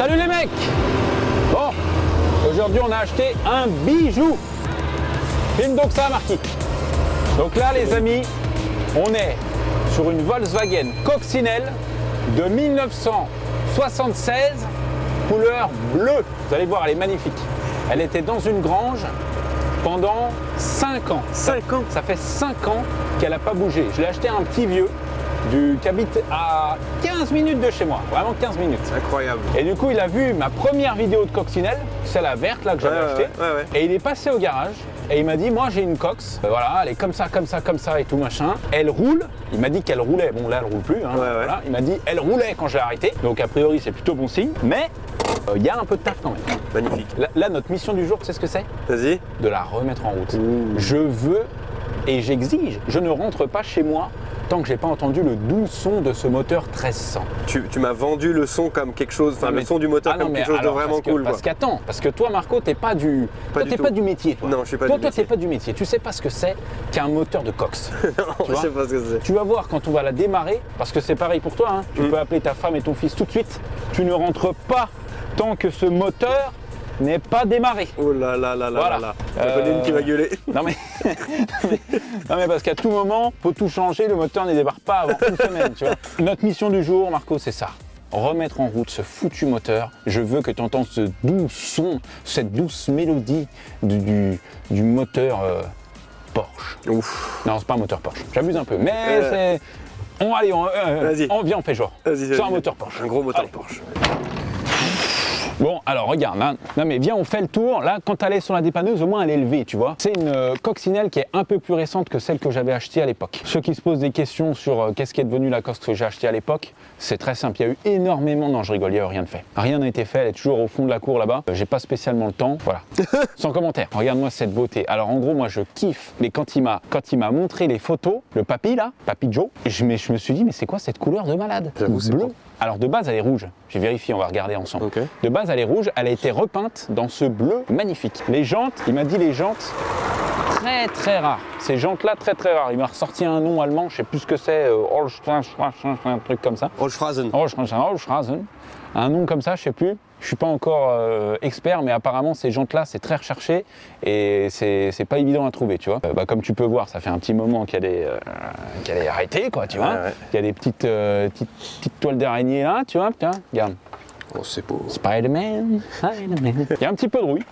Salut les mecs! Bon, aujourd'hui on a acheté un bijou. Film donc ça, Marquis. Donc là les amis, on est sur une Volkswagen Coccinelle de 1976, couleur bleue. Vous allez voir, elle est magnifique. Elle était dans une grange pendant 5 ans. 5 ans? Ça fait 5 ans qu'elle n'a pas bougé. Je l'ai acheté à un petit vieux qui habite à 15 minutes de chez moi, vraiment 15 minutes. Incroyable. Et du coup, il a vu ma première vidéo de Coccinelle, celle-là verte là que j'avais achetée, et il est passé au garage et il m'a dit, moi j'ai une Cox, voilà, elle est comme ça, comme ça, comme ça et tout machin. Elle roule, il m'a dit qu'elle roulait, bon là elle roule plus, hein, voilà. Il m'a dit elle roulait quand je l'ai arrêtée, donc a priori c'est plutôt bon signe, mais il y a un peu de taf quand même. Magnifique. Là notre mission du jour, tu sais ce que c'est? Vas-y. De la remettre en route. Je veux et j'exige, je ne rentre pas chez moi tant que j'ai pas entendu le doux son de ce moteur 1300. Tu m'as vendu le son comme quelque chose, enfin le son du moteur comme quelque chose de vraiment cool. Parce qu'attends, parce que toi Marco, t'es pas du métier. Toi. Non, je suis pas du métier. Toi, t'es pas du métier. Tu sais pas ce que c'est qu'un moteur de Cox. Non, je sais pas ce que c'est. Tu vas voir quand on va la démarrer, parce que c'est pareil pour toi. Hein, tu peux appeler ta femme et ton fils tout de suite. Tu ne rentres pas tant que ce moteur n'est pas démarré. Oh là là là là voilà. là. J'en connais une qui va gueuler. Non mais, non mais parce qu'à tout moment, faut tout changer, le moteur ne démarre pas avant une semaine, tu vois. Notre mission du jour, Marco, c'est ça. Remettre en route ce foutu moteur. Je veux que tu entends ce doux son, cette douce mélodie du moteur Porsche. Ouf. Non, c'est pas un moteur Porsche. J'abuse un peu, mais c'est... Allez, on vient, on fait genre. C'est un moteur Porsche. Un gros moteur Porsche. Bon, alors regarde, hein. Non mais viens, on fait le tour. Là, quand elle est sur la dépanneuse, au moins elle est levée, tu vois. C'est une Coccinelle qui est un peu plus récente que celle que j'avais achetée à l'époque. Ceux qui se posent des questions sur qu'est-ce qui est devenu la Cox que j'ai achetée à l'époque, c'est très simple. Il y a eu énormément... Non, je rigole, il n'y a eu rien de fait. Rien n'a été fait, elle est toujours au fond de la cour là-bas. J'ai pas spécialement le temps, voilà. Sans commentaire. Regarde-moi cette beauté. Alors en gros, moi je kiffe. Mais quand il m'a montré les photos, le papy là, Papy Joe, je me suis dit, mais c'est quoi cette couleur de malade? J'avoue, c'est bleu. Alors de base elle est rouge, j'ai vérifié, on va regarder ensemble. Okay. De base elle est rouge, elle a été repeinte dans ce bleu magnifique. Les jantes, il m'a dit les jantes très très rares. Ces jantes là très très rares. Il m'a ressorti un nom allemand, je sais plus ce que c'est, un truc comme ça. Holzrasen. Un nom comme ça, je sais plus. Je suis pas encore expert, mais apparemment ces jantes-là, c'est très recherché et c'est pas évident à trouver, tu vois. Comme tu peux voir, ça fait un petit moment qu'elle est arrêtée, quoi, tu vois. Il y a des petites toiles d'araignée là, tu vois, tiens, regarde. Oh, c'est beau. Spider-Man. Il y a un petit peu de bruit.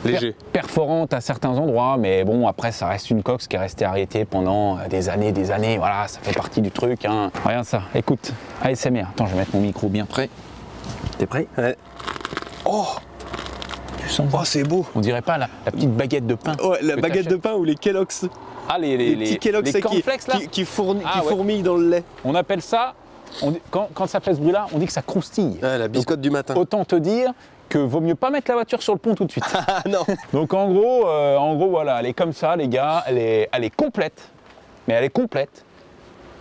Léger. Perforante à certains endroits, mais bon, après, ça reste une Cox qui est restée arrêtée pendant des années, voilà, ça fait partie du truc, hein. Regarde ça, écoute, ASMR. Attends, je vais mettre mon micro bien près. T'es prêt? Ouais. Oh! Tu sens? Oh, c'est beau! On dirait pas la petite baguette de pain. Ouais, la baguette de pain ou les Kellogg's. Ah, les petits Kellogg's qui fourmillent dans le lait. On appelle ça, quand ça fait ce bruit-là, on dit que ça croustille. Ouais, la biscotte du matin. Autant te dire que vaut mieux pas mettre la voiture sur le pont tout de suite. Non. Donc en gros, voilà, elle est comme ça, les gars, elle est complète, mais elle est complète.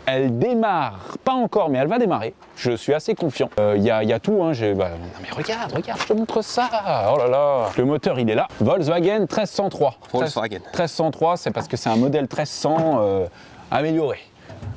Elle démarre, pas encore, mais elle va démarrer. Je suis assez confiant. Il y a tout, hein. Non mais regarde, je te montre ça. Oh là là. Le moteur, il est là. Volkswagen 1303. Volkswagen. 1303, c'est parce que c'est un modèle 1300 amélioré.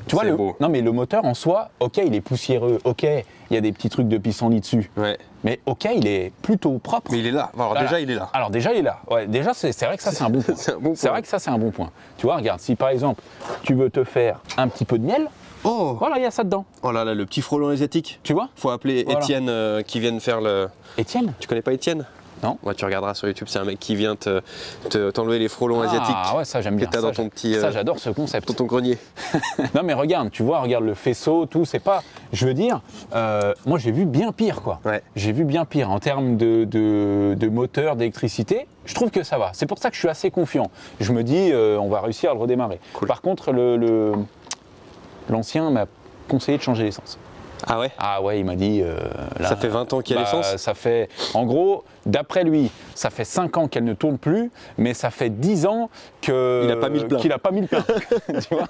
Tu vois, non mais le moteur en soi, ok, il est poussiéreux, ok, il y a des petits trucs de pissenlit dessus. Ouais. Mais ok, il est plutôt propre. Mais il est là. Alors voilà. Déjà, il est là. Alors déjà, il est là. Ouais, déjà, c'est vrai que ça, c'est un bon point. C'est vrai que ça, c'est un bon point. Tu vois, regarde, si par exemple, tu veux te faire un petit peu de miel, voilà, il y a ça dedans. Oh là là, le petit frelon asiatique. Tu vois? Faut appeler Étienne qui vienne faire le... Étienne? Tu connais pas Étienne? Non. Ouais, tu regarderas sur YouTube, c'est un mec qui vient t'enlever les frelons asiatiques. Ah ouais, ça j'aime bien. Que t'as dans ton petit... ça j'adore ce concept. Dans ton grenier. Non mais regarde, tu vois, regarde le faisceau, tout, c'est pas... Je veux dire, moi j'ai vu bien pire, quoi. Ouais. J'ai vu bien pire en termes de moteur, d'électricité. Je trouve que ça va. C'est pour ça que je suis assez confiant. Je me dis, on va réussir à le redémarrer. Cool. Par contre, l'ancien m'a conseillé de changer l'essence. Ah ouais? Ah ouais, il m'a dit... là, ça fait 20 ans qu'il y a l'essence? Ça fait... En gros, d'après lui, ça fait 5 ans qu'elle ne tourne plus, mais ça fait 10 ans qu'il n'a pas mis le plein. Qu'il n'a pas mis le plein. Tu vois?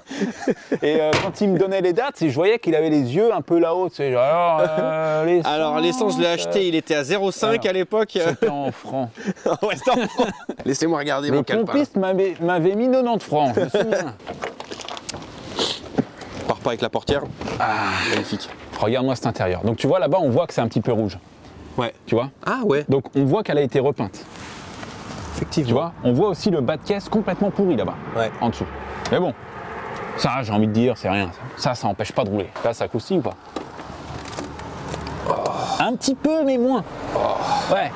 Et quand il me donnait les dates, je voyais qu'il avait les yeux un peu là-haut. Tu sais, genre, alors l'essence, je l'ai acheté, il était à 0,5 à l'époque. C'était en francs. Ouais, c'était en francs. Laissez-moi regarder mon calepin. Le pompiste m'avait mis 90 francs, je me souviens. Pars pas avec la portière. Ah, magnifique. Regarde-moi cet intérieur. Donc tu vois là-bas, on voit que c'est un petit peu rouge. Ouais. Tu vois? Ah ouais. Donc on voit qu'elle a été repeinte. Effectivement. Tu vois? On voit aussi le bas de caisse complètement pourri là-bas. Ouais. En dessous. Mais bon, ça, j'ai envie de dire, c'est rien. Ça empêche pas de rouler. Là, ça croustille ou pas? Un petit peu, mais moins. Ouais.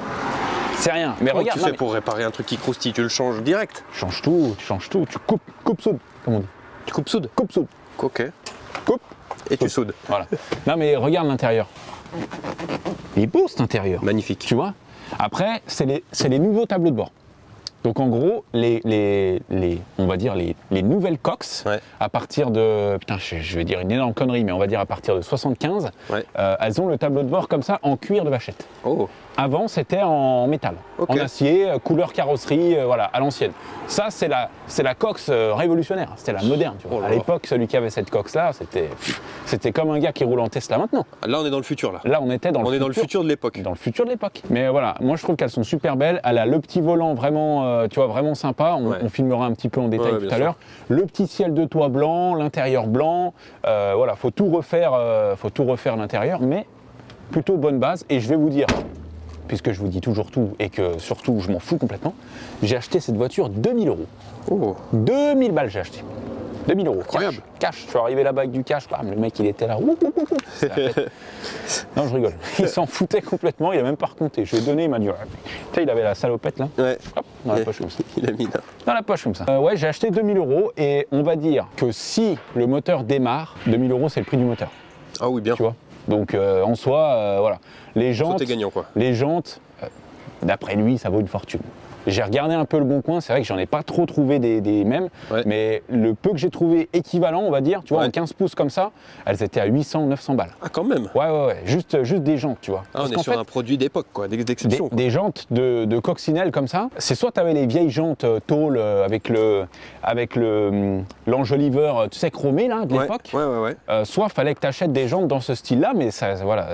C'est rien. Mais regarde. Tu fais pour réparer un truc qui croustille, tu le changes direct. Tu changes tout, tu changes tout. Tu coupes soude, comme on dit. Tu coupes soude. Coupe soude. Ok. Coupe. Et tu soudes. Voilà. Non mais regarde l'intérieur. Il est beau cet intérieur. Magnifique. Tu vois? Après, c'est les nouveaux tableaux de bord. Donc en gros, on va dire les nouvelles Cox, Ouais. à partir de, putain, je vais dire une énorme connerie, mais on va dire à partir de 75, Ouais. elles ont le tableau de bord comme ça en cuir de vachette. Oh. Avant, c'était en métal, Ok. en acier, couleur carrosserie, voilà, à l'ancienne. Ça, c'est la Cox révolutionnaire, c'était la moderne. Tu vois. Oh là À là. l'époque, celui qui avait cette Cox-là, c'était comme un gars qui roule en Tesla maintenant. Là, on est dans le futur, là. Là, on était dans On est dans le futur de l'époque. dans le futur de l'époque. Mais voilà, moi je trouve qu'elles sont super belles. Elle a le petit volant vraiment, tu vois, vraiment sympa. Ouais. On filmera un petit peu en détail Ouais, tout bien à l'heure. Le petit ciel de toit blanc, l'intérieur blanc. Voilà, faut tout refaire l'intérieur, mais plutôt bonne base. Et je vais vous dire, puisque je vous dis toujours tout et que surtout je m'en fous complètement, j'ai acheté cette voiture 2000 €. Oh. 2000 balles j'ai acheté. 2000 €. Incroyable. Cash. Je suis arrivé là-bas avec du cash. Bam, le mec il était là. Ouh, ouh, ouh, ouh. C'est la fête. Non, je rigole. Il s'en foutait complètement. Il a même pas recompté. Je lui ai donné. Il m'a dit. Ouais. Tu sais, il avait la salopette là. Ouais. Hop, dans la poche comme ça. Il a mis là. Dans la poche comme ça. Ouais, j'ai acheté 2000 € et on va dire que si le moteur démarre, 2000 € c'est le prix du moteur. Ah oui, bien. Tu vois. Donc en soi, voilà. Les jantes. T'es gagnant, quoi. Les jantes, d'après lui, ça vaut une fortune. J'ai regardé un peu le bon coin, c'est vrai que j'en ai pas trop trouvé des mêmes, Ouais. mais le peu que j'ai trouvé équivalent, on va dire, tu vois, Ouais. en 15 pouces comme ça, elles étaient à 800, 900 balles. Ah, quand même. Ouais, juste des jantes, tu vois. Ah, on Parce est qu'en sur fait, un produit d'époque, quoi, d'exception. quoi. des jantes de coccinelle comme ça, c'est soit tu avais les vieilles jantes tôle avec l'enjoliveur, tu sais, chromé là, de Ouais, l'époque, ouais. soit fallait que tu achètes des jantes dans ce style-là, mais ça, voilà,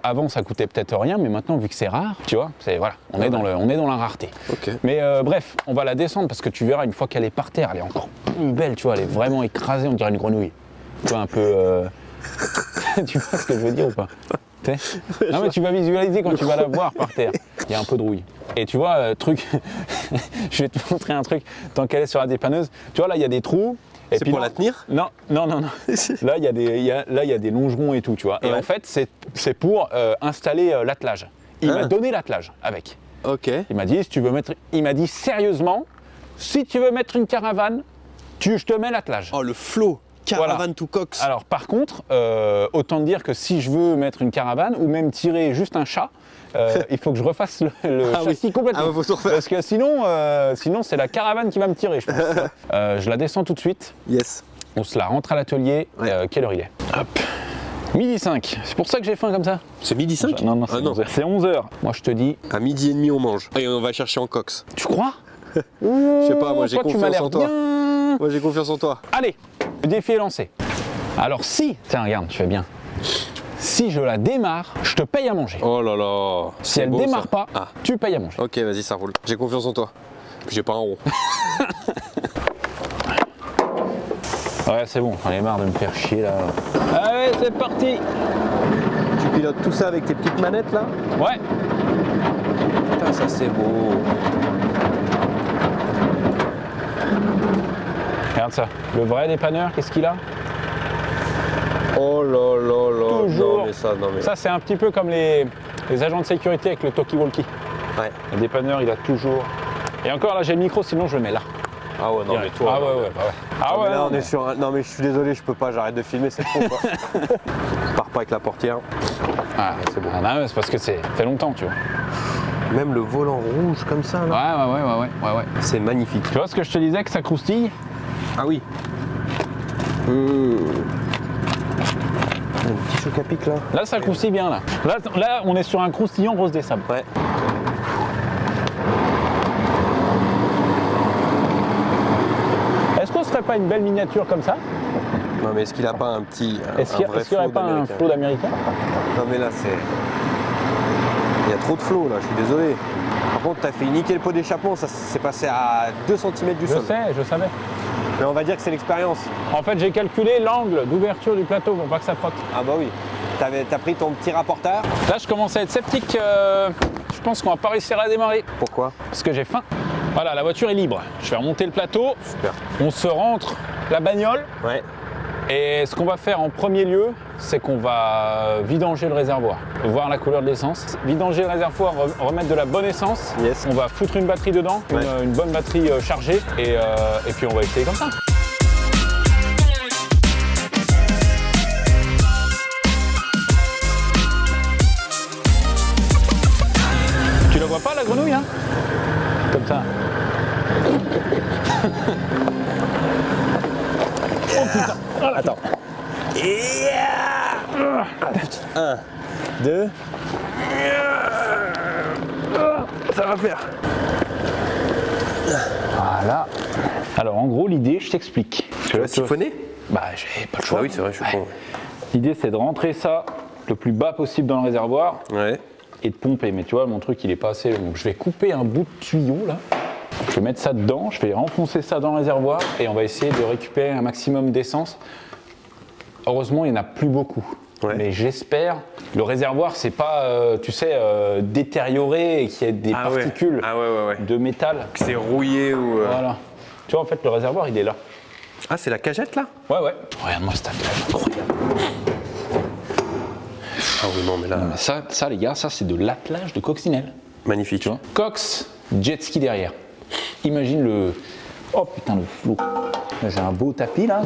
avant ça coûtait peut-être rien, mais maintenant vu que c'est rare, tu vois, voilà, on est dans la rareté. Ok. Mais bref, on va la descendre parce que tu verras une fois qu'elle est par terre, elle est encore plus belle, tu vois, elle est vraiment écrasée, on dirait une grenouille. Tu vois un peu, tu vois ce que je veux dire ou pas? Tu sais. Non mais tu vas visualiser quand tu vas la voir par terre. Il y a un peu de rouille. Et tu vois, truc, je vais te montrer un truc tant qu'elle est sur la dépanneuse. Tu vois là, il y a des trous. Et C'est puis pour non, la tenir? Non. Là, il y a des longerons et tout, tu vois. Et Ouais. en fait, c'est pour installer l'attelage. Il m'a donné l'attelage avec. Ok. Il m'a dit, il m'a dit sérieusement, si tu veux mettre une caravane, je te mets l'attelage. Oh, le flow. Caravane Voilà. to Cox. Alors par contre, autant dire que si je veux mettre une caravane ou même tirer juste un chat, il faut que je refasse le Ah oui. châssis complètement. Ah ouais, faut tout refaire. Parce que sinon c'est la caravane qui va me tirer, je pense. Je la descends tout de suite, Yes. on se la rentre à l'atelier. Ouais. Quelle heure il est? Hop. Midi 5, c'est pour ça que j'ai faim comme ça. C'est midi 5? Non, Ah non. c'est 11h. Moi je te dis, À midi et demi, on mange. Et on va chercher en Cox. tu crois? Je sais pas, moi j'ai Toi, tu m'as confiance l'air en toi. bien. Moi j'ai confiance en toi. Allez, le défi est lancé. Alors si, tiens regarde, tu fais bien. Si je la démarre, je te paye à manger. Oh là là. Si c'est elle beau, démarre ça. pas, Ah. tu payes à manger. Ok, vas-y, ça roule. J'ai confiance en toi. Puis j'ai pas un rond. Ouais, c'est bon, j'en ai marre de me faire chier là. Allez, c'est parti. Tu pilotes tout ça avec tes petites manettes là? Ouais. Putain, ça c'est beau. Regarde ça. Le vrai dépanneur, qu'est-ce qu'il a? Oh là là là. Toujours. Non mais ça, non mais. Ça, c'est un petit peu comme les agents de sécurité avec le talkie-walkie. Ouais. Le dépanneur, il a toujours. Et encore là, j'ai le micro, sinon je le mets là. Ah ouais, non mais Direct. toi. Ah non, ouais, mais- ouais, bah ouais. Ah Non, mais ouais. là non, on est sur un... Non mais je suis désolé, je peux pas, j'arrête de filmer, c'est trop quoi. Je pars pas avec la portière. Ah, c'est bon. Ah, non, c'est parce que ça fait longtemps, tu vois. Même le volant rouge comme ça là. Ouais. C'est magnifique. Tu vois ce que je te disais, que ça croustille? Ah oui. Un petit choc à pic là. Là, ça croustille bien, là. Là, on est sur un croustillant rose des sables. Ouais. Est-ce qu'on serait pas une belle miniature comme ça? Non mais est-ce qu'il a pas un petit. Est-ce qu'il n'y aurait pas un flot d'américain? Non mais là c'est. Il y a trop de flow là, je suis désolé. Par contre t'as fait niquer le pot d'échappement, ça s'est passé à 2 cm du Je sol. sais, je savais. Mais on va dire que c'est l'expérience. En fait, j'ai calculé l'angle d'ouverture du plateau pour pas que ça frotte. Ah bah oui. T'as pris ton petit rapporteur. Là, je commence à être sceptique. Je pense qu'on va pas réussir à démarrer. Pourquoi? Parce que j'ai faim. Voilà, la voiture est libre. Je vais remonter le plateau. Super. On se rentre la bagnole. Ouais. Et ce qu'on va faire en premier lieu, c'est qu'on va vidanger le réservoir, voir la couleur de l'essence, vidanger le réservoir, remettre de la bonne essence. Yes. On va foutre une batterie dedans, Ouais. une bonne batterie chargée, et puis on va essayer comme ça. Tu la vois pas la grenouille, hein? Comme ça. Oh putain! Ah, Attends. 1, 2. Ça va faire. Voilà. Alors en gros l'idée, je t'explique. Tu vas siphonner? Bah j'ai pas le choix. Ah oui, c'est vrai, je suis con. L'idée c'est de rentrer ça le plus bas possible dans le réservoir Ouais. et de pomper. Mais tu vois, mon truc il est pas assez. Donc je vais couper un bout de tuyau là. Je vais mettre ça dedans, je vais enfoncer ça dans le réservoir et on va essayer de récupérer un maximum d'essence. Heureusement, il n'y en a plus beaucoup. Ouais. Mais j'espère. Le réservoir, c'est pas, tu sais, détérioré et qu'il y ait des particules de métal. Que c'est rouillé ou. Voilà. Tu vois, en fait, le réservoir, il est là. Ah, c'est la cagette là? Ouais. Regarde-moi cet attelage incroyable. Ah oui, non, mais là. Non, mais ça, les gars, ça, c'est de l'attelage de coccinelle. Magnifique. Tu vois. Cox, jet ski derrière. Imagine le. Oh putain, le flot. Là, j'ai un beau tapis là.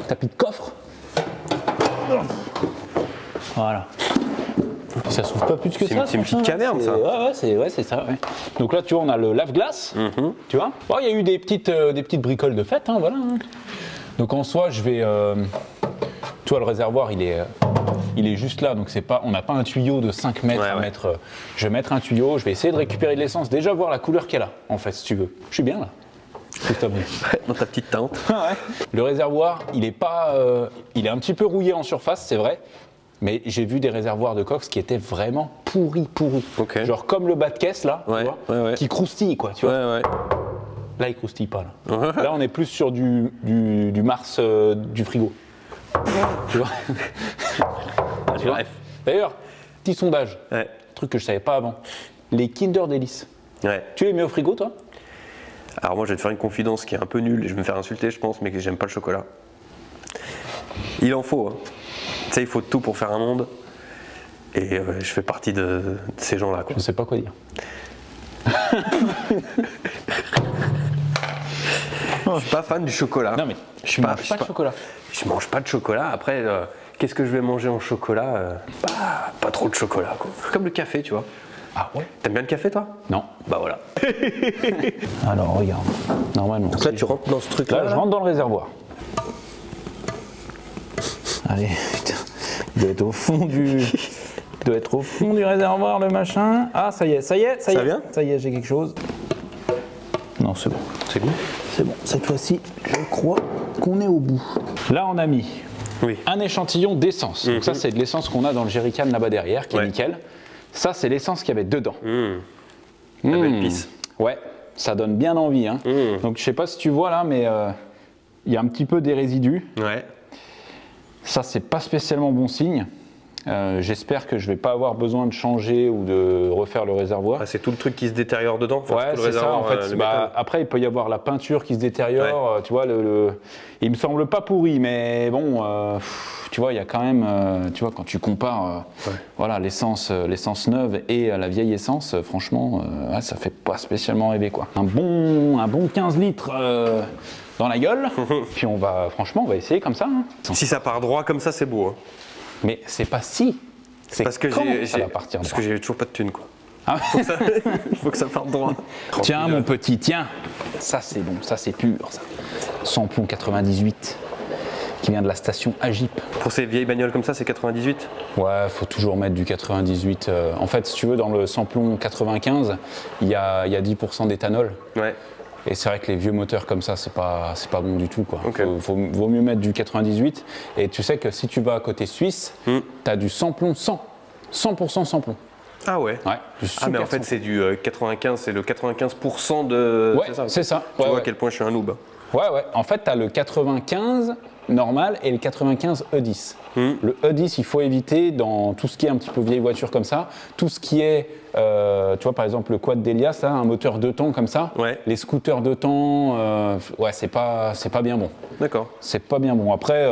Tapis de coffre. Voilà. Ça s'ouvre pas plus que ça. C'est une petite caverne, ça. Ouais, c'est ça. Ouais. Donc là, tu vois, on a le lave-glace. Tu vois. Bon, il y a eu des petites bricoles de fête, hein, voilà. Donc en soi, je vais. Tu vois, le réservoir, il est juste là, donc c'est pas, on n'a pas un tuyau de 5 mètres à mettre. Je vais mettre un tuyau, je vais essayer de récupérer de l'essence, déjà voir la couleur qu'elle a, en fait, si tu veux. Je suis bien là. Dans ta petite tente. Le réservoir, il est pas, il est un petit peu rouillé en surface, c'est vrai, mais j'ai vu des réservoirs de Cox qui étaient vraiment pourris. Okay. Genre comme le bas de caisse là, tu vois, qui croustille quoi, tu vois. Là, il croustille pas là. Là, on est plus sur du Mars du frigo. Tu vois. Bref. D'ailleurs, petit sondage, truc que je savais pas avant. Les Kinder Delice. Ouais. Tu les mets au frigo, toi? Alors moi, je vais te faire une confidence qui est un peu nulle et je vais me faire insulter, je pense, mais que j'aime pas le chocolat. Il en faut. Hein. Tu sais, il faut de tout pour faire un monde. Et je fais partie de ces gens-là. Je ne sais pas quoi dire. Je suis pas fan du chocolat. Non mais je mange pas de chocolat. Je mange pas de chocolat. Après, qu'est-ce que je vais manger en chocolat? Pas trop de chocolat, quoi. Comme le café, tu vois. Ah ouais? T'aimes bien le café, toi? Non. Bah voilà. Alors regarde, normalement. Donc là, tu rentres dans ce truc-là. Là, je rentre dans le réservoir. Allez, putain, il doit être au fond du. Il doit être au fond du réservoir, le machin. Ah, ça y est. Ça vient? Ça y est, j'ai quelque chose. Non, c'est bon. C'est bon? C'est bon. Cette fois-ci, je crois qu'on est au bout. Là, on a mis un échantillon d'essence. Donc ça, c'est de l'essence qu'on a dans le jerrycan là-bas derrière, qui est nickel. Ça, c'est l'essence qu'il y avait dedans. La belle pisse. Ouais, ça donne bien envie. Hein. Donc, je sais pas si tu vois là, mais il y a un petit peu des résidus. Ouais. Ça, c'est pas spécialement bon signe. J'espère que je vais pas avoir besoin de changer ou de refaire le réservoir. Ah, c'est tout le truc qui se détériore dedans. Enfin, ouais, c'est ça en fait. Après, il peut y avoir la peinture qui se détériore. Tu vois, il me semble pas pourri, mais bon, tu vois, il y a quand même, tu vois, quand tu compares, voilà, l'essence neuve et la vieille essence, franchement, ça fait pas spécialement rêver quoi. Un bon 15 litres. Dans la gueule, puis franchement, on va essayer comme ça. Hein. Si ça part droit comme ça, c'est beau. Hein. Mais c'est pas si. C'est parce que ça va partir parce droit. que j'ai toujours pas de thune, quoi. Ah. Faut que ça parte droit. Tiens, mon petit, tiens. Ça, c'est bon, ça, c'est pur, ça. Samplon 98, qui vient de la station Agip. Pour ces vieilles bagnoles comme ça, c'est 98? Ouais, faut toujours mettre du 98. En fait, si tu veux, dans le samplon 95, il y a 10% d'éthanol. Ouais. Et c'est vrai que les vieux moteurs comme ça, c'est pas bon du tout, quoi. Okay. Vaut mieux mettre du 98. Et tu sais que si tu vas à côté suisse, tu as du samplon 100% samplon. Ah ouais? Ouais. Mais en fait, c'est du 95, c'est le 95% de... Ouais, c'est ça. Tu vois à quel point je suis un noob. Ouais, ouais. En fait, tu as le 95 normal et le 95 E10. Le E10, il faut éviter dans tout ce qui est un petit peu vieille voiture comme ça. Tout ce qui est, tu vois, par exemple, le quad d'Elias, un moteur 2 temps comme ça. Ouais. Les scooters 2 temps, ouais, c'est pas bien bon. D'accord. C'est pas bien bon. Après,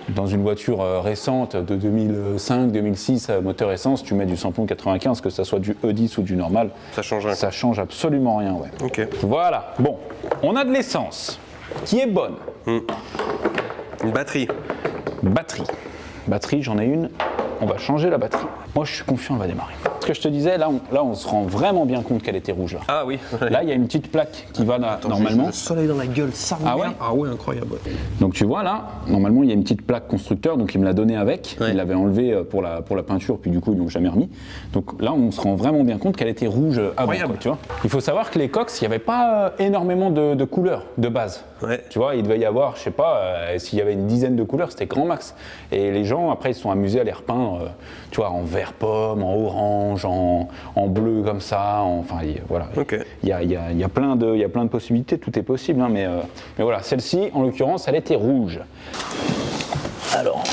dans une voiture récente de 2005, 2006, moteur essence, tu mets du samplon 95, que ça soit du E10 ou du normal. Ça change rien. Ça change absolument rien, ouais. Ok. Voilà. Bon, on a de l'essence qui est bonne. Une batterie. Batterie, j'en ai une. On va changer la batterie. Moi, je suis confiant, elle va démarrer. Ce que je te disais, là, on se rend vraiment bien compte qu'elle était rouge. Là, Ah oui. là il y a une petite plaque qui va normalement. Le soleil dans la gueule, ça Ah ouais. Ah ouais, incroyable. Donc tu vois là, normalement il y a une petite plaque constructeur, donc il me l'a donné avec. Ouais. Il l'avait enlevé pour la peinture, puis du coup ils l'ont jamais remis. Donc là, on se rend vraiment bien compte qu'elle était rouge avant. Quoi, tu vois. Il faut savoir que les Cox, il n'y avait pas énormément de couleurs de base. Ouais. Tu vois, il devait y avoir, je sais pas, s'il y avait une dizaine de couleurs, c'était grand max. Et les gens, après, ils se sont amusés à les repeindre, tu vois, en vert pomme, en orange, en bleu comme ça. Enfin, voilà. Ok. Il y a plein de possibilités, tout est possible. Hein, mais voilà, celle-ci, en l'occurrence, elle était rouge. Alors,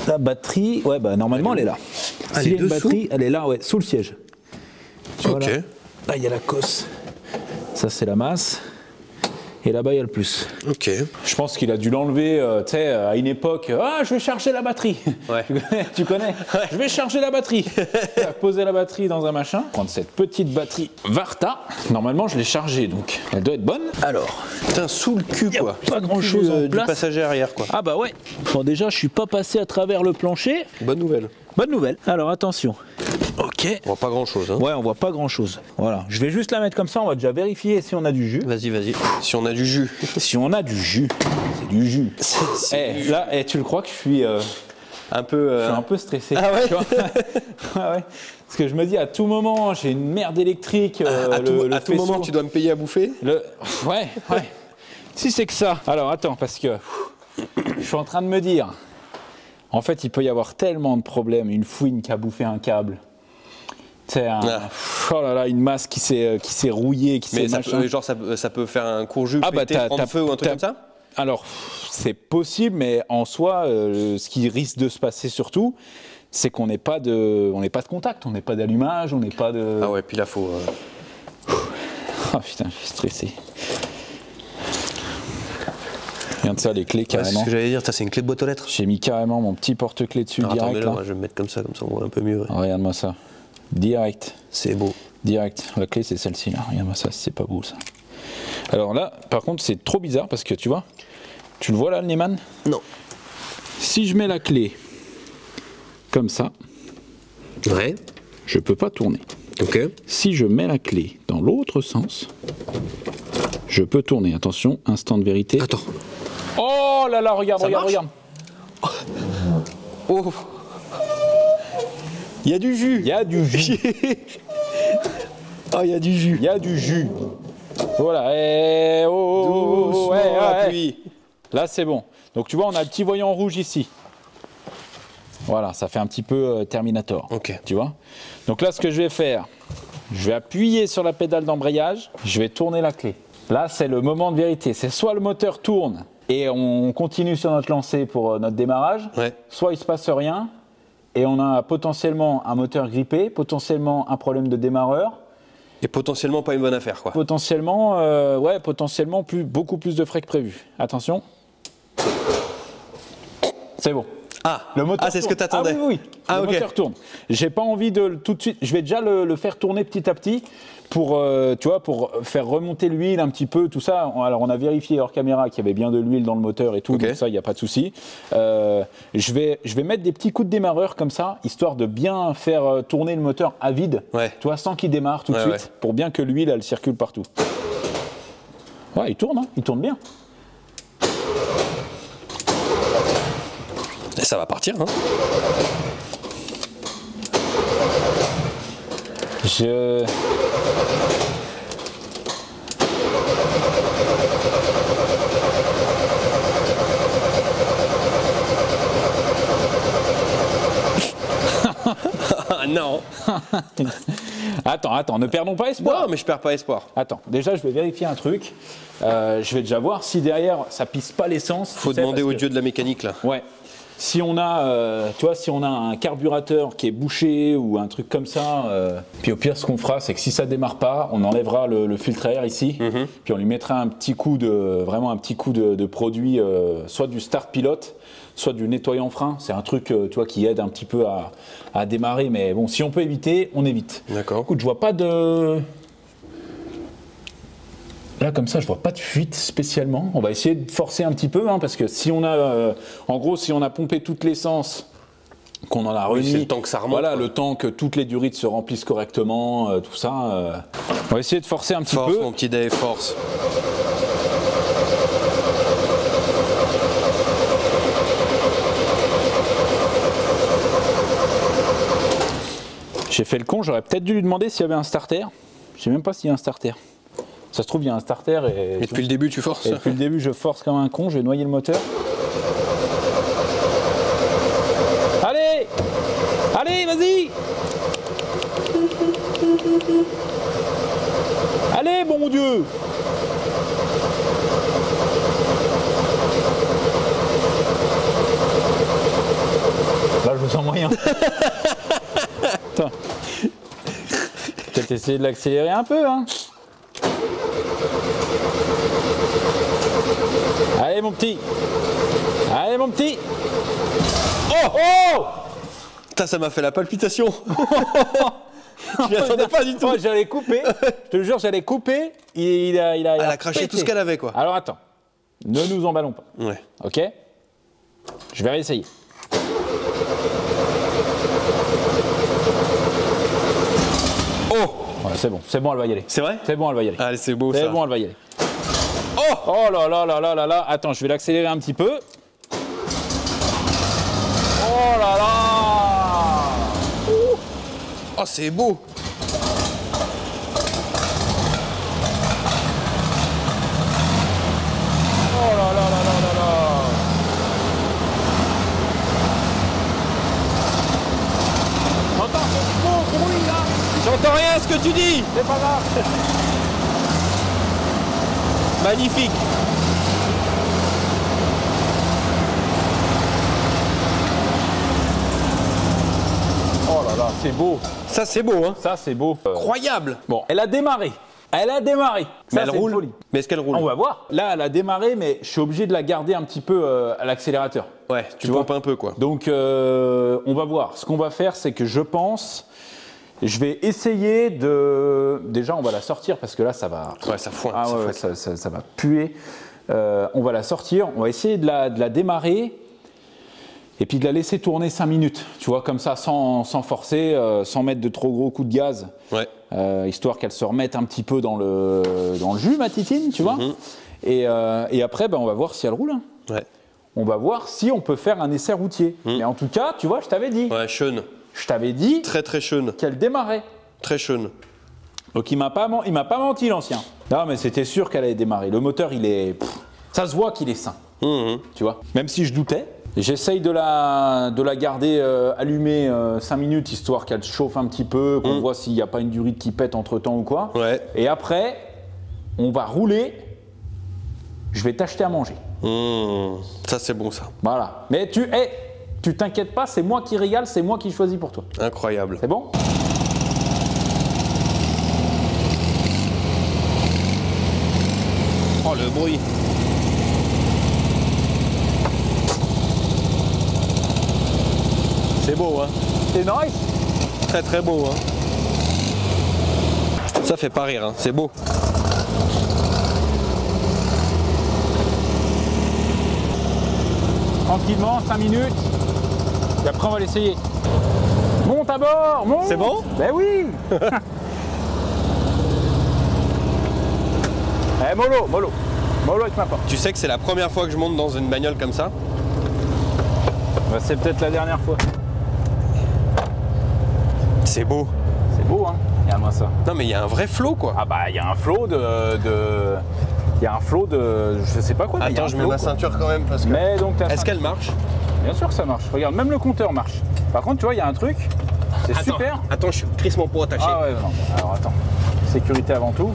la batterie, ouais, bah normalement, elle est là. Elle S'il est y a une dessous batterie, elle est là, ouais, sous le siège. Tu vois, Ok. là, il y a la cosse. Ça, c'est la masse. Et là-bas, il y a le plus. Ok. Je pense qu'il a dû l'enlever, tu sais, à une époque. Ah, je vais charger la batterie. Ouais. Tu connais ouais. Je vais charger la batterie. Il a posé la batterie dans un machin. Prendre cette petite batterie Varta. Normalement, je l'ai chargée, donc elle doit être bonne. Alors, Putain, sous le cul, quoi. pas grand-chose en Du place. passager arrière, quoi. Ah bah ouais. Bon, déjà, je suis pas passé à travers le plancher. Bonne nouvelle. Bonne nouvelle. Alors, attention. Ok. On voit pas grand chose, hein. Ouais, on voit pas grand-chose. Voilà. Je vais juste la mettre comme ça. On va déjà vérifier si on a du jus. Vas-y, vas-y. Si on a du jus. Si on a du jus, c'est du jus. Là, tu le crois que je suis Un peu. je suis un peu stressé. Ah ouais. Tu vois ah ouais. Parce que je me dis à tout moment, j'ai une merde électrique. à tout faisceau. moment, tu dois me payer à bouffer. Ouais. Si c'est que ça. Alors attends, parce que je suis en train de me dire, en fait, il peut y avoir tellement de problèmes. Une fouine qui a bouffé un câble. C'est oh là là, une masse qui s'est rouillée, qui s'est Mais ça machin. peut, genre, ça peut faire un court jus, Ah bah, péter, prendre feu ou un truc comme ça. Alors, c'est possible, mais en soi, ce qui risque de se passer surtout, c'est qu'on n'est pas de contact, on n'est pas d'allumage, on n'est pas de... Ah ouais, puis là, faut... Ah putain, je suis stressé. Regarde ça, les clés, Ouais, c'est carrément. ce que j'allais dire, ça c'est une clé de boîte aux lettres. J'ai mis carrément mon petit porte-clés dessus, Alors, direct. attends, Là. moi, je vais me mettre comme ça on voit un peu mieux. Ouais. Regarde-moi ça. Direct. C'est beau. Direct. La clé, c'est celle-ci, là. Regarde-moi ça, c'est pas beau, ça. Alors là, par contre, c'est trop bizarre, parce que, tu vois, tu le vois, là, le Neyman ? Non. Si je mets la clé comme ça, Ouais. je peux pas tourner. Ok. Si je mets la clé dans l'autre sens, je peux tourner. Attention, instant de vérité. Attends. Oh là là, regarde, Ça regarde, marche regarde. Oh. Il y a du jus. Il y a du jus. Oh, il y a du jus. Il y a du jus. Voilà. Et Doucement, appuie. Là, c'est bon. Donc, tu vois, on a le petit voyant rouge ici. Voilà, ça fait un petit peu Terminator. Ok. Tu vois ? Donc là, ce que je vais faire, je vais appuyer sur la pédale d'embrayage, je vais tourner la clé. Là, c'est le moment de vérité. C'est soit le moteur tourne et on continue sur notre lancée pour notre démarrage, Ouais. soit il ne se passe rien et on a potentiellement un moteur grippé, potentiellement un problème de démarreur, Et potentiellement pas une bonne affaire, quoi. potentiellement, potentiellement beaucoup plus de frais que prévu. Attention. C'est bon. Ah, Le moteur c'est ce que tourne. t'attendais. Ah oui. Ah, Le ok. moteur tourne. J'ai pas envie de tout de suite. Je vais déjà le faire tourner petit à petit pour, tu vois, pour faire remonter l'huile un petit peu, tout ça. Alors, on a vérifié hors caméra qu'il y avait bien de l'huile dans le moteur et tout, Ok. donc ça, il n'y a pas de souci. Je vais mettre des petits coups de démarreur comme ça, histoire de bien faire tourner le moteur à vide, Ouais. tu vois, sans qu'il démarre tout de Ouais, suite, ouais. pour bien que l'huile, elle circule partout. Ouais, il tourne, hein, il tourne bien. Et ça va partir, hein. Je... Ah non. Attends, ne perdons pas espoir. Non, mais je perds pas espoir. Attends, déjà je vais vérifier un truc. Je vais déjà voir si derrière ça pisse pas l'essence. Faut demander au dieu de la mécanique là. Ouais. Si on a, tu vois, si on a un carburateur qui est bouché ou un truc comme ça, puis au pire ce qu'on fera, c'est que si ça démarre pas, on enlèvera le filtre à air ici, puis on lui mettra un petit coup vraiment un petit coup de produit, soit du start pilote, soit du nettoyant frein. C'est un truc, tu vois, qui aide un petit peu à démarrer, mais bon, si on peut éviter, on évite. D'accord. Écoute, je vois pas de... Là, comme ça, je vois pas de fuite spécialement. On va essayer de forcer un petit peu, hein, parce que si on a, en gros, si on a pompé toute l'essence, qu'on en a remis, c'est le temps que ça remonte. voilà, le temps que toutes les durites se remplissent correctement, tout ça. On va essayer de forcer un petit Force, peu. mon petit Dave, force. J'ai fait le con, j'aurais peut-être dû lui demander s'il y avait un starter. Je sais même pas s'il y a un starter. Ça se trouve, il y a un starter et... Mais depuis le début, tu forces. Et depuis le début, je force comme un con, je vais noyer le moteur. Allez! Allez, vas-y! Allez, bon Dieu! Là, je me sens moyen. Attends. Peut-être essayer de l'accélérer un peu, hein. Allez mon petit. Allez mon petit. Oh oh. Putain, ça m'a fait la palpitation. Je m'y attendais pas du tout. Moi j'allais couper. Je te jure, j'allais couper. Il a craché tout ce qu'elle avait, quoi. Alors attends. Ne nous emballons pas. Ouais. Ok. Je vais réessayer. Oh. Ouais, c'est bon, elle va y aller. C'est vrai? C'est bon, elle va y aller. Allez, c'est beau ça. C'est bon, elle va y aller. Oh. Oh là là là là là là. Attends, je vais l'accélérer un petit peu. Oh là là. Oh, c'est beau. Oh là là là là là là. J'entends ce gros bruit là. J'entends rien à ce que tu dis. C'est pas grave. Magnifique. Oh là là, c'est beau. Ça, c'est beau, hein. Ça, c'est beau. Incroyable. Bon, elle a démarré. Elle a démarré. Mais Ça, elle c'est une roule. folie. Mais est-ce qu'elle roule? On va voir. Là, elle a démarré, mais je suis obligé de la garder un petit peu à l'accélérateur. Ouais, tu vois pompes un peu, quoi. Donc, on va voir. Ce qu'on va faire, c'est que je pense, je vais essayer de... Déjà, on va la sortir parce que là, ça va... Ouais, ça fointe. Ah ouais, ça va puer. On va la sortir. On va essayer de la démarrer et puis de la laisser tourner 5 minutes. Tu vois, comme ça, sans forcer, sans mettre de trop gros coups de gaz. Ouais. Histoire qu'elle se remette un petit peu dans le jus, ma titine, tu vois. Et après, ben, on va voir si elle roule. Ouais. On va voir si on peut faire un essai routier. Mais en tout cas, tu vois, je t'avais dit. Ouais, Sean. Je t'avais dit Très, très Sean. qu'elle démarrait. Très Sean. Donc il m'a pas menti, l'ancien. Non, mais c'était sûr qu'elle allait démarrer. Le moteur, il est... ça se voit qu'il est sain. Tu vois. Même si je doutais. J'essaye de la garder allumée 5 minutes, histoire qu'elle chauffe un petit peu, qu'on voit s'il n'y a pas une durite qui pète entre temps ou quoi. Ouais. Et après, on va rouler. Je vais t'acheter à manger. Ça, c'est bon, ça. Voilà. Mais tu t'inquiètes pas, c'est moi qui régale, c'est moi qui choisis pour toi. Incroyable. C'est bon? Oh, le bruit. C'est beau, hein. C'est nice. Très, très beau, hein. Ça fait pas rire, hein. C'est beau. Tranquillement, 5 minutes. Et après, on va l'essayer. Monte à bord, monte. C'est bon? Ben oui. Eh, mollo avec ma porte. Tu sais que c'est la première fois que je monte dans une bagnole comme ça? Ben, c'est peut-être la dernière fois. C'est beau. C'est beau, hein. Regarde-moi ça. Non, mais il y a un vrai flow, quoi. Ah bah, il y a un flot il y a un flot de... je sais pas quoi. mais il y a Attends, un je mets flot, ma quoi. ceinture quand même parce que... Mais donc, Est-ce qu'elle marche? Bien sûr que ça marche. Regarde, même le compteur marche. Par contre, tu vois, il y a un truc, C'est super. Attends, je suis crissement pour attacher. Ah ouais, non. Alors attends. Sécurité avant tout.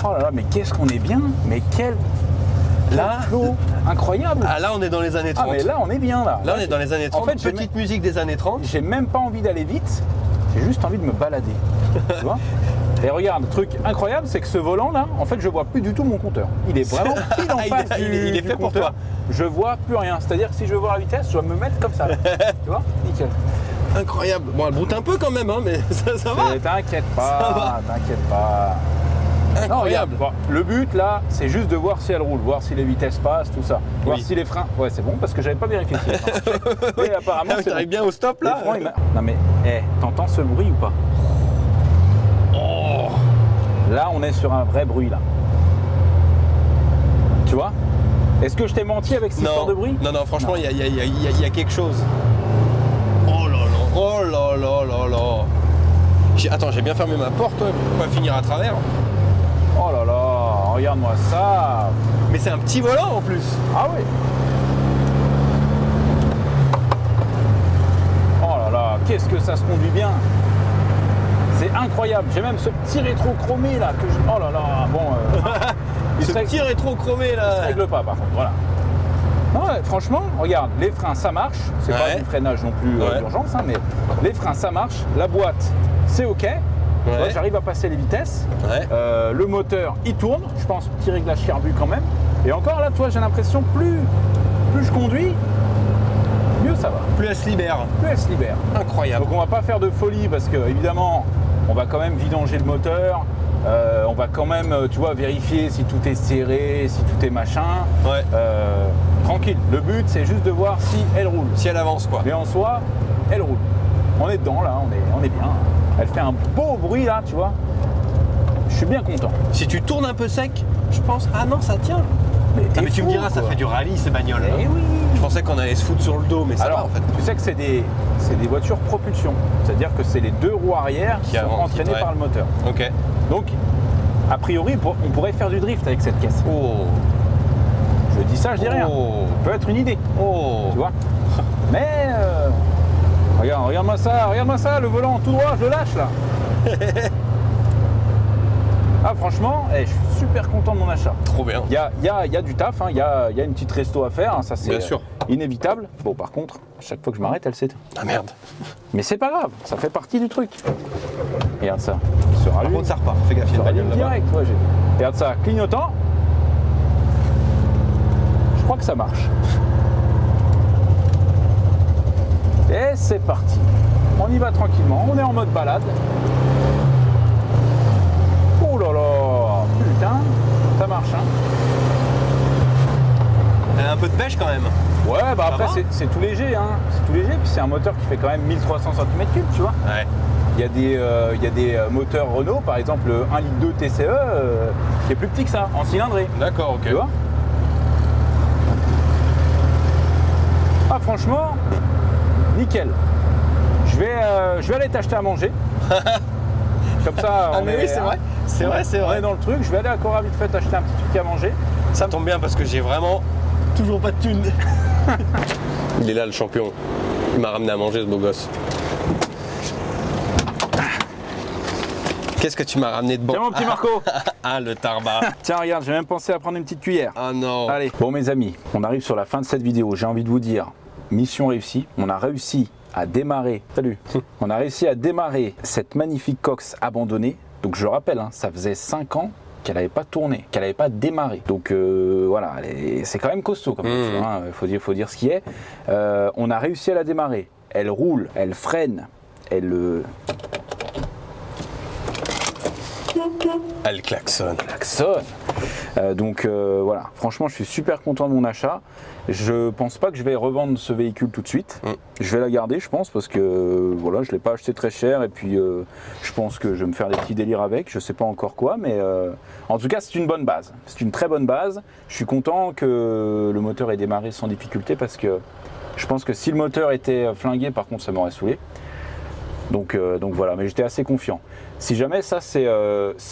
Oh là là, mais qu'est-ce qu'on est bien. Mais quel flow incroyable. Ah, là, on est dans les années 30. Ah mais là, on est bien là. Là, on est dans les années 30. En fait, petite musique des années 30. J'ai même pas envie d'aller vite. J'ai juste envie de me balader. Tu vois. Et regarde, truc incroyable, c'est que ce volant là, en fait, je vois plus du tout mon compteur. Il est vraiment pile en face il est du fait pour compteur. toi. Je vois plus rien. C'est-à-dire que si je veux voir la vitesse, je dois me mettre comme ça. Là. Tu vois. Nickel. Incroyable. Bon, elle broute un peu quand même, hein, mais ça va. T'inquiète Ça pas, va. t'inquiète pas. Incroyable. Non, regarde, bon, le but là, c'est juste de voir si elle roule, voir si les vitesses passent, tout ça. Voir si les freins. Ouais, c'est bon parce que j'avais pas vérifié. Et apparemment, c'est T'arrives bon. bien au stop là. Les freins, non mais, t'entends ce bruit ou pas? Oh. Là, on est sur un vrai bruit là. Tu vois? Est-ce que je t'ai menti avec cette histoire de bruit? Non, non, franchement, il y a quelque chose. Oh là là, oh là là là là. Attends, j'ai bien fermé ma porte pour pas finir à travers. Oh là là, regarde-moi ça. Mais c'est un petit volant en plus. Ah oui. Oh là là, qu'est-ce que ça se conduit bien. C'est incroyable. J'ai même ce petit rétro chromé là que je... Oh là là, bon... Ce petit rétro chromé là. Ça se règle pas par contre, voilà. Non, ouais, franchement, regarde, les freins ça marche. C'est pas du freinage non plus d'urgence, hein, mais les freins ça marche. La boîte, c'est ok. Ouais, j'arrive à passer les vitesses. Le moteur, il tourne. Je pense petit réglage carbu quand même. Et encore là, toi, j'ai l'impression plus je conduis, mieux ça va. Plus elle se libère. Plus elle se libère. Incroyable. Donc on va pas faire de folie parce que évidemment, on va quand même vidanger le moteur. On va quand même, tu vois, vérifier si tout est serré, si tout est machin. Ouais. Tranquille. Le but, c'est juste de voir si elle roule. Si elle avance, quoi. Mais en soi, elle roule. On est dedans, là, on est bien. Elle fait un beau bruit, là, tu vois. Je suis bien content. Si tu tournes un peu sec, je pense... Ah non, ça tient. Mais tu me diras, ça fait du rallye, ces bagnoles. Eh oui. Je pensais qu'on allait se foutre sur le dos, mais ça va, en fait. Tu sais que c'est des voitures propulsion. C'est-à-dire que c'est les deux roues arrière qui sont entraînées par le moteur. Ok. Donc, a priori, on pourrait faire du drift avec cette caisse. Oh. Je dis ça, je dis rien. Ça peut être une idée. Oh. Tu vois. Mais regarde-moi ça, le volant tout droit, je le lâche là. Ah franchement, je suis super content de mon achat. Trop bien. Il y a du taf, il y a une petite resto à faire, hein, ça c'est inévitable. Bon par contre, à chaque fois que je m'arrête, elle s'éteint. Ah merde. Mais c'est pas grave, ça fait partie du truc. Regarde ça. Par contre ça repart, fais gaffe, il y a une bagnole là-bas. Direct, ouais, regarde ça, clignotant. Je crois que ça marche. Et c'est parti. On y va tranquillement, on est en mode balade. Oh là là, putain, ça marche hein. Elle a un peu de pêche quand même. Ouais, bah après c'est tout léger hein. C'est tout léger, puis c'est un moteur qui fait quand même 1300 cm3, tu vois. Ouais. Il y a des moteurs Renault, par exemple le 1,2 litre TCE, qui est plus petit que ça, en cylindrée. D'accord, ok. Tu vois. Ah franchement, nickel. Je vais aller t'acheter à manger. Comme ça, ah mais oui, c'est vrai. C'est vrai, c'est vrai. On est dans le truc. Je vais aller à Cora vite fait t'acheter un petit truc à manger. Ça tombe bien parce que j'ai vraiment toujours pas de thunes. Il est là le champion. Il m'a ramené à manger ce beau gosse. Qu'est-ce que tu m'as ramené de bon? Tiens mon petit Marco. Ah le tarba. Tiens regarde, j'ai même pensé à prendre une petite cuillère. Ah non. Allez. Bon mes amis, on arrive sur la fin de cette vidéo. J'ai envie de vous dire, mission réussie. On a réussi à démarrer. Salut. On a réussi à démarrer cette magnifique Cox abandonnée. Donc je rappelle, hein, ça faisait 5 ans qu'elle n'avait pas tourné, qu'elle n'avait pas démarré. Donc voilà, c'est quand même costaud comme voiture, hein, faut dire ce qui est. On a réussi à la démarrer. Elle roule, elle freine, elle klaxonne. Donc voilà, franchement je suis super content de mon achat. Je pense pas que je vais revendre ce véhicule tout de suite. Je vais la garder je pense parce que voilà, je l'ai pas acheté très cher et puis je pense que je vais me faire des petits délires avec, je sais pas encore quoi, mais en tout cas c'est une bonne base. C'est une très bonne base. Je suis content que le moteur ait démarré sans difficulté parce que je pense que si le moteur était flingué par contre ça m'aurait saoulé. Donc voilà, mais j'étais assez confiant. Si jamais ça c'est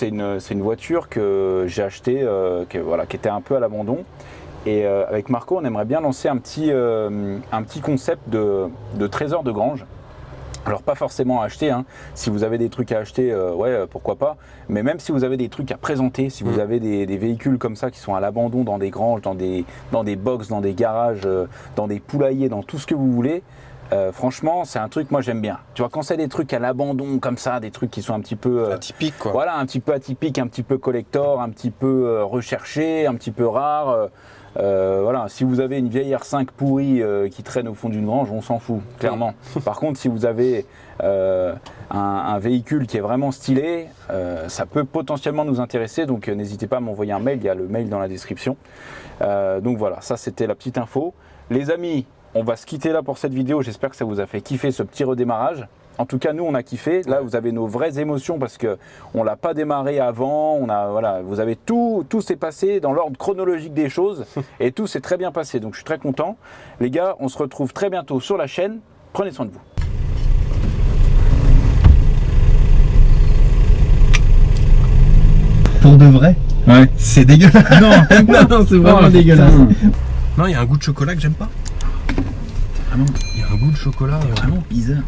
une voiture que j'ai achetée, qui était un peu à l'abandon. Et avec Marco, on aimerait bien lancer un petit concept de trésor de grange. Alors pas forcément à acheter, hein. Si vous avez des trucs à acheter, ouais, pourquoi pas. Mais même si vous avez des trucs à présenter, si vous avez des véhicules comme ça qui sont à l'abandon dans des granges, dans des box, dans des garages, dans des poulaillers, dans tout ce que vous voulez, franchement, c'est un truc moi j'aime bien. Tu vois, quand c'est des trucs à l'abandon comme ça, des trucs qui sont un petit peu atypiques quoi. Voilà, un petit peu atypiques, un petit peu collector, un petit peu recherché, un petit peu rare. Voilà, si vous avez une vieille R5 pourrie qui traîne au fond d'une grange, on s'en fout, clairement. Par contre, si vous avez un véhicule qui est vraiment stylé, ça peut potentiellement nous intéresser, donc n'hésitez pas à m'envoyer un mail, il y a le mail dans la description. Donc voilà, ça c'était la petite info. Les amis, on va se quitter là pour cette vidéo, j'espère que ça vous a fait kiffer ce petit redémarrage. En tout cas, nous, on a kiffé. Là, vous avez nos vraies émotions parce qu'on ne l'a pas démarré avant. Voilà, vous avez tout s'est passé dans l'ordre chronologique des choses et tout s'est très bien passé. Donc, je suis très content. Les gars, on se retrouve très bientôt sur la chaîne. Prenez soin de vous. Pour de vrai? Ouais. C'est dégueulasse. Non, non, c'est vraiment dégueulasse. Non, il y a un goût de chocolat que j'aime pas. Vraiment, Il y a un goût de chocolat. vraiment bizarre.